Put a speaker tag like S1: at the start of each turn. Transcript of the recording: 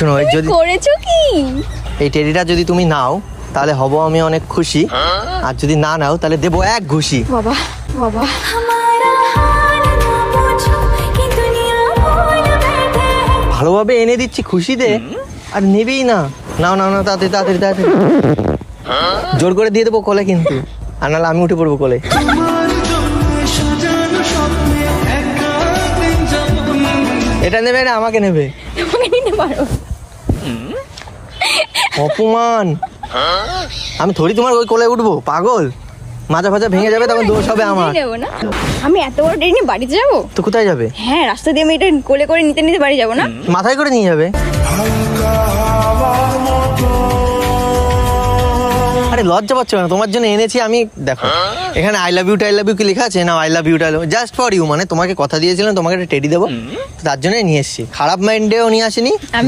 S1: শোনো, যদি
S2: করেছো কি?
S1: এই টেডিটা যদি তুমি নাও তাহলে হব আমি অনেক খুশি, আর যদি না নাও তাহলে দেবো এক ঘুষি।
S2: বাবা বাবা,
S1: ভালোভাবে এনে দিচ্ছি খুশিতে, আর নেবেই না। নাও নাও নাও, তাড়াতাড়ি তাড়াতাড়ি তাড়াতাড়ি। জোর করে দিয়ে দেবো কোলে কিন্তু, আর নাহলে আমি উঠে পড়বো কোলে। এটা নেবে না আমাকে নেবে?
S2: আমাকে নিতে পারো?
S1: অপমান! আমি থোড়ি তোমার ওই কোলে উঠবো, পাগল? মাজা ফাজা ভেঙে যাবে, তখন দোষ হবে আমার।
S2: নেবো না, আমি এত বড় ট্রেনে বাড়িতে যাবো?
S1: তো কোথায় যাবে?
S2: হ্যাঁ, রাস্তা দিয়ে আমি এটা কোলে করে নিতে নিতে বাড়ি যাবো না?
S1: মাথায় করে নিয়ে যাবে? আরে লজ্জা পাচ্ছ না? তোমার জন্য এনেছি আমি। দেখো এখানে আই লাভ ইউ কি লেখা আছে না? I love you just for you, মানে তোমাকে কথা দিয়েছিলাম তোমাকে একটা টেডি দেবো, তার জন্য নিয়ে এসেছি। খারাপ মাইন্ডেও নিয়ে আসিনি।
S2: আমি